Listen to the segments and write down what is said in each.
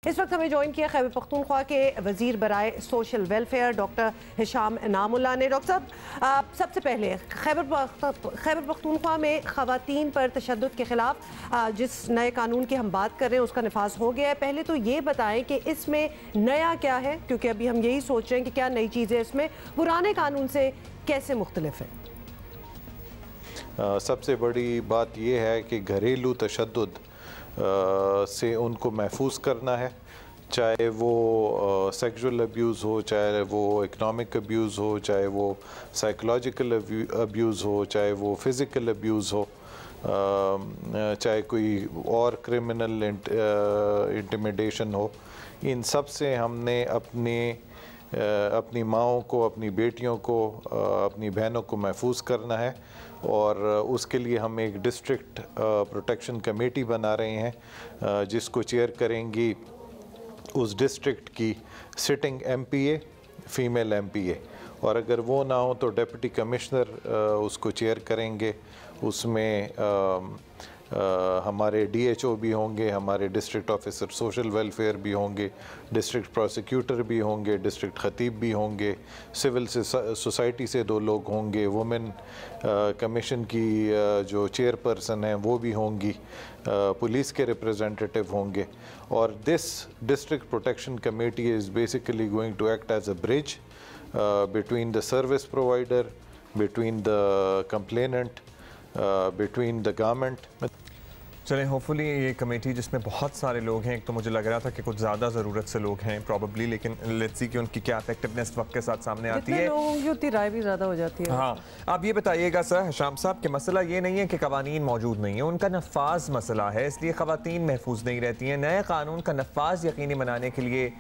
اس وقت ہمیں جوائن کیا خیبر پختونخوا کے وزیر برائے سوشل ویلفیئر ڈاکٹر ہشام انعام اللہ نے۔ ڈاکٹر صاحب، سب سے پہلے خیبر پختونخوا میں خواتین پر تشدد کے خلاف جس نئے قانون کی ہم بات کر رہے ہیں اس کا نفاذ ہو گیا ہے۔ پہلے تو یہ بتائیں کہ اس میں نیا کیا ہے، کیونکہ ابھی ہم یہی سوچ رہے ہیں کہ کیا نئی چیزیں اس میں پرانے قانون سے کیسے مختلف ہیں؟ سب سے بڑی بات یہ ہے کہ گھریلو تشدد سے ان کو محفوظ کرنا ہے، چاہے وہ سیکشول ابیوز ہو، چاہے وہ اکنامک ابیوز ہو، چاہے وہ سائیکولوجیکل ابیوز ہو، چاہے وہ فزیکل ابیوز ہو، چاہے کوئی اور کرمنل انٹیمیڈیشن ہو۔ ان سب سے ہم نے اپنی ماؤں کو، اپنی بیٹیوں کو، اپنی بہنوں کو محفوظ کرنا ہے، اور اس کے لیے ہم ایک ڈسٹرکٹ پروٹیکشن کمیٹی بنا رہے ہیں جس کو چیئر کریں گی اس ڈسٹرکٹ کی سٹنگ ایم پی اے، فیمیل ایم پی اے، اور اگر وہ نہ ہو تو ڈپٹی کمشنر اس کو چیئر کریں گے۔ اس میں ہمارے ڈی ایچ او بھی ہوں گے، ہمارے ڈسٹرکٹ آفیسر سوشل ویلفیئر بھی ہوں گے، ڈسٹرکٹ پروسیکیوٹر بھی ہوں گے، ڈسٹرکٹ خطیب بھی ہوں گے، سول سوسائٹی سے 2 لوگ ہوں گے، وومن کمیشن کی جو چیئر پرسن ہیں وہ بھی ہوں گی، پولیس کے ریپریزنٹیٹیو ہوں گے، اور this district protection committee is basically going to act as a bridge between the service provider, between the complainant, between the government. چلیں ہوپفلی یہ کمیٹی جس میں بہت سارے لوگ ہیں، ایک تو مجھے لگ رہا تھا کہ کچھ زیادہ ضرورت سے لوگ ہیں پروبیبلی، لیکن لیٹس سی کہ ان کی کیا افیکٹونیس وقت کے ساتھ سامنے آتی ہے۔ جتنے لوگ ہوں گے اتنی رائے بھی زیادہ ہو جاتی ہے۔ ہاں، آپ یہ بتائیے گا سر ہشام صاحب کہ مسئلہ یہ نہیں ہے کہ قوانین موجود نہیں ہیں، ان کا نفاذ مسئلہ ہے، اس لیے خواتین محفوظ نہیں رہتی ہیں۔ نئے قانون کا نفاذ یقینی بنانے کے لیے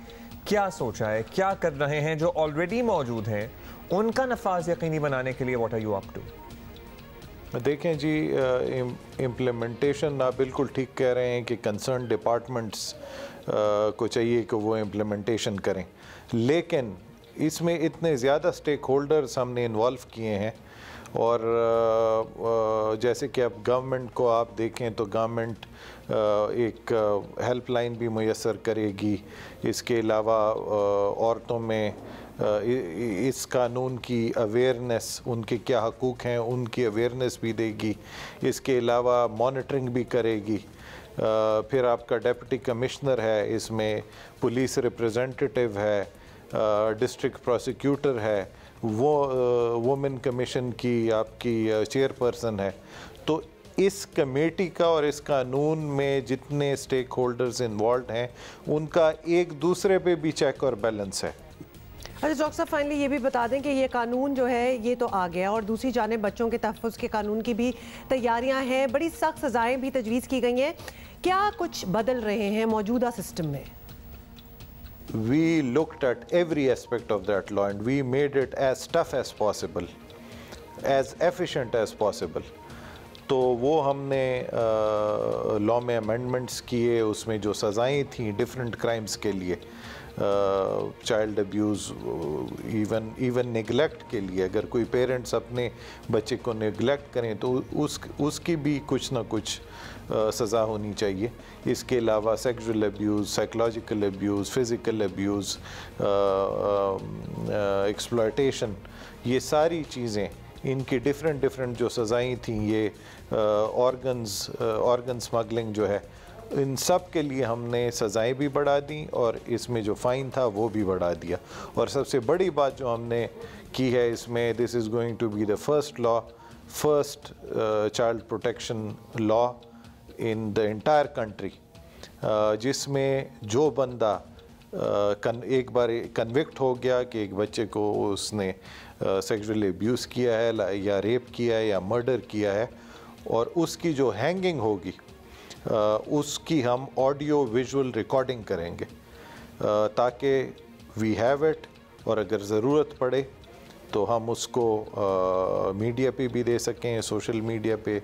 کیا سوچا ہے، کیا کر رہے ہیں؟ جو آلریڈی موجود ہیں ان کا نفاذ یقینی بنانے کے لیے what are you up to? دیکھیں جی، امپلیمنٹیشن آپ بالکل ٹھیک کہہ رہے ہیں کہ کنسرن ڈپارٹمنٹس کو چاہیے کہ وہ امپلیمنٹیشن کریں، لیکن اس میں اتنے زیادہ سٹیک ہولڈرز ہم نے انوالو کیے ہیں، اور جیسے کہ اب گورنمنٹ کو آپ دیکھیں تو گورنمنٹ ایک ہیلپ لائن بھی میسر کرے گی، اس کے علاوہ عورتوں میں اس قانون کی اویئرنیس، ان کے کیا حقوق ہیں ان کی اویئرنیس بھی دے گی، اس کے علاوہ مانیٹرنگ بھی کرے گی۔ پھر آپ کا ڈپٹی کمشنر ہے، اس میں پولیس ریپریزنٹیٹیو ہے، ڈسٹرکٹ پروسیکیوٹر ہے، وہ وومن کمیشن کی آپ کی چیئر پرسن ہے۔ تو اس کمیٹی کا اور اس قانون میں جتنے سٹیک ہولڈرز انوالوڈ ہیں ان کا ایک دوسرے پہ بھی چیک اور بیلنس ہے۔ اچھا ڈاکٹر صاحب، فائنلی یہ بھی بتا دیں کہ یہ قانون جو ہے یہ تو آ گیا، اور دوسری جانب بچوں کے تحفظ کے قانون کی بھی تیاریاں ہیں، بڑی سخت سزائیں بھی تجویز کی گئی ہیں، کیا کچھ بدل رہے ہیں موجودہ سسٹم میں؟ We looked at every aspect of that law and we made it as tough as possible, as efficient as possible. تو وہ ہم نے لاء میں امینڈمنٹس کیے، اس میں جو سزائیں تھیں ڈیفرنٹ کرائمز کے لیے، چائلڈ ابیوز، ایون نیگلیکٹ کے لیے، اگر کوئی پیرنٹس اپنے بچے کو نیگلیکٹ کریں تو اس کی بھی کچھ نہ کچھ سزا ہونی چاہیے۔ اس کے علاوہ sexual abuse, psychological abuse, physical abuse, exploitation, یہ ساری چیزیں، ان کی ڈیفرنٹ جو سزائیں تھیں، یہ آرگن سمگلنگ جو ہے، ان سب کے لیے ہم نے سزائیں بھی بڑھا دیں اور اس میں جو فائن تھا وہ بھی بڑھا دیا۔ اور سب سے بڑی بات جو ہم نے کی ہے اس میں، this is going to be the first child protection law in the entire country, جس میں جو بندہ ایک بار کنوکٹ ہو گیا کہ ایک بچے کو اس نے سیکشولی ابیوز کیا ہے یا ریپ کیا ہے یا مرڈر کیا ہے، اور اس کی جو ہینگنگ ہوگی اس کی ہم آڈیو ویژول ریکارڈنگ کریں گے، تاکہ وی ہیو اٹ، اور اگر ضرورت پڑے تو ہم اس کو میڈیا پہ بھی دے سکیں، سوشل میڈیا پہ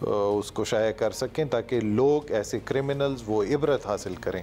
اس کو شائع کر سکیں، تاکہ لوگ ایسے کرمنلز وہ عبرت حاصل کریں۔